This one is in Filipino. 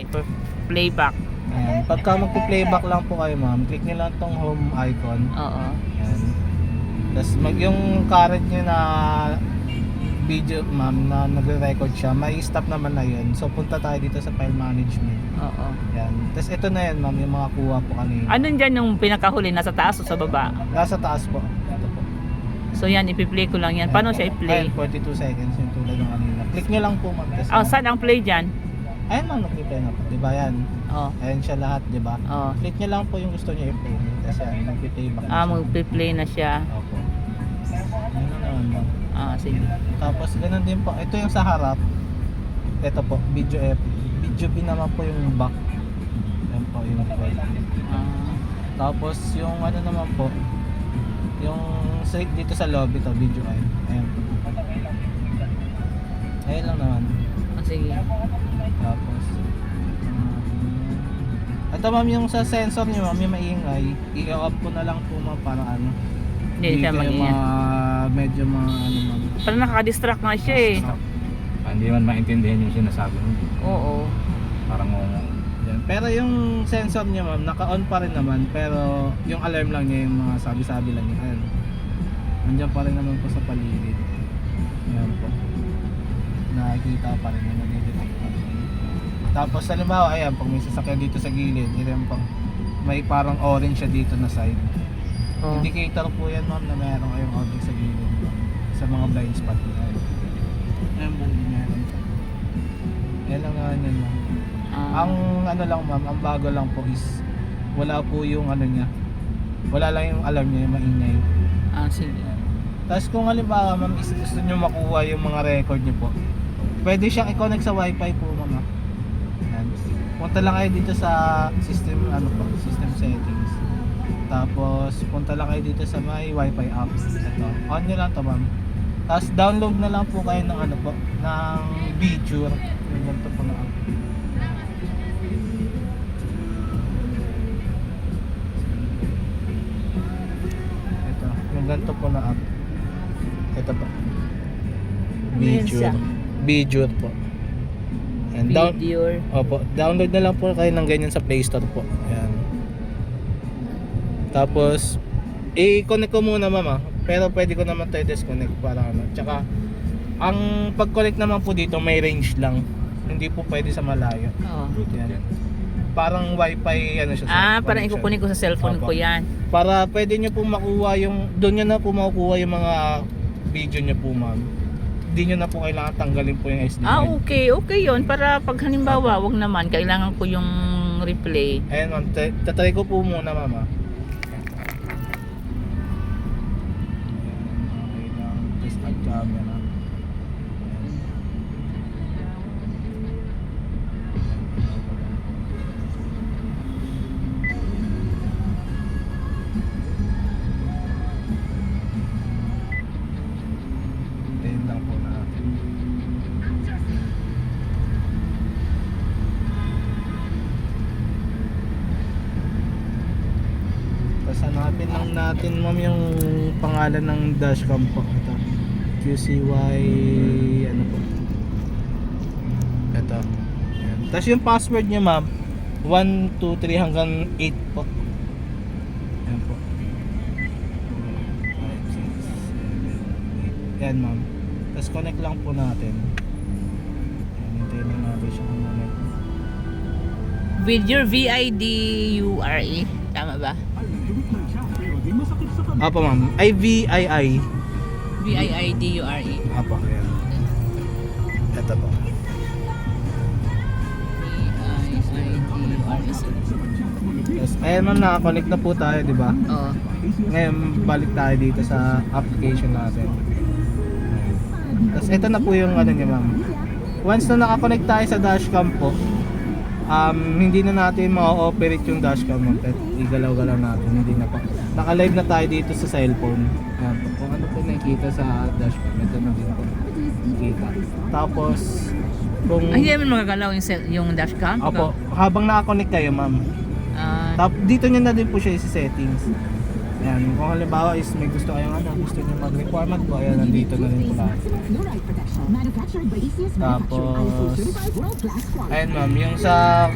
sige. Playback. Ayan. Pagka magpo-playback lang po kayo ma'am, click nyo lang tong home icon. Oo. Ayan. Tapos yung current nyo na video ma'am na nagre-record siya, may stop naman na yun. So punta tayo dito sa file management. Oo. Ayan. Tapos ito na yan ma'am, yung mga kuha po kanina. Anong dyan yung pinakahuli? Nasa taas o sa baba? Nasa taas po. Ito po. So yan, ipi-play ko lang yan. Paano siya i-play? Ayan, 42 seconds yung tulad ng kanina. Click nyo lang po ma'am. Tapos, Oh, saan ang play dyan? ayan ma'am, nag-play na po. Diba yan? Oh. Ayan siya lahat, diba? Oh. Click nyo lang po yung gusto nyo i-play. Kasi yan, nag-playback na siya. Magpi-play na siya. Opo. Ano naman ma'am. Sige. Tapos ganun din po. Ito yung sa harap. Ito po, video F. Video B naman po yung back. Yan po yung front. Tapos yung ano naman po, yung dito sa lobby to, video I. Ayan po. Ayan lang naman. Sige. Tapos ito ma'am yung sa sensor niyo ma'am, yung maingay, i-off ko na lang po ma'am para ano. Hindi siya kayo mag-iyan. medyo ano ma'am. Parang nakaka-distract nga siya eh. Hindi man maintindihan yung sinasabi mo. Oo. Parang Yan. Pero yung sensor niya ma'am, naka-on pa rin naman, pero yung alarm lang niya, yung mga sabi-sabi lang niya. Ayan. Nandiyan pa rin naman po sa paligid. Ayan po. Nakikita pa rin yung nag-detect pa rin. Tapos halimbawa, ayan, pag may sasakyan dito sa gilid, ayan po, may parang orange siya dito na side. Oh. Indicator po yan ma'am na meron kayong object sa gilid sa mga blind spot niya. Ayan po, meron po. Ayan lang nga yun ma'am. Ang ano lang ma'am, ang bago lang po is wala po yung ano niya. Wala lang yung alarm niya, yung maingay. Sige. Tapos kung halimbawa ma'am is gusto niyo makuha yung mga record niyo po, pwede siyang i-connect sa wifi po ma'am. Ayan. Punta lang kayo dito sa system system settings. Tapos punta lang kayo dito sa may wifi app. Ito. On niyo lang to ma'am. Tapos download na lang po kayo ng ng Vjur. Yung ganito po na app. Ito, yung ganito po na app. Ito po. Vjur po. And Video. Opo, download na lang po kayo ng ganyan sa Play Store po. Ayan. Tapos i-connect ko muna mama, pero pwede ko naman tayo disconnect para ano. Tsaka ang pag-connect naman po dito may range lang. Hindi po pwede sa malayo. Oo. Yan. Parang wifi ano siya. Parang connection. ikukunin ko sa cellphone Opo. ko yan. Para pwede nyo po makuha yung, doon nyo na po makukuha yung mga video nyo po ma'am. Hindi nyo na po kailangan tanggalin po yung SD card. Okay. Okay yun. Para pag halimbawa, wag naman, kailangan ko yung replay. Ayan ma'am, tatry ko po muna mama. Okay lang, just add camera. Ayan lang po natin. Tapos hanapin lang natin ma'am yung pangalan ng dashcam po. Ito. QCY ano po. Ito. Ayan. Tapos yung password niya ma'am 1, 2, 3 hanggang 8 po. Ayan po. 5, 6, 7, 8. Ayan ma'am. Tapos connect lang po natin. Ayan, hintayin lang natin siya connect. Video VIDURE. Tama ba? Apo ma'am. IVII. VIIDURE. Apo. Ayan. Ito po. VIIDURE. Yes. Ayan ma'am, nakakonect na po tayo, di ba? Oo. Ngayon, balik tayo dito sa application natin. Tapos ito na po yung ano niya ma'am. Once na nakakonect tayo sa dashcam po, hindi na natin ma-operate yung dashcam ma'am. Igalaw-galaw natin, hindi na po. Naka-live na tayo dito sa cellphone. Ayan po. Kung ano po nakikita sa dashcam, ito na din po. Nakikita. Tapos, kung... Hindi naman magagalaw yung dashcam? Opo, habang nakakonect kayo ma'am. Dito nyo na din po siya i-settings. Yan, kung halimbawa is may gusto kayong gusto niyo mag-reformat po, ayan, nandito na rin po lahat. Tapos, ayun ma'am, yung sa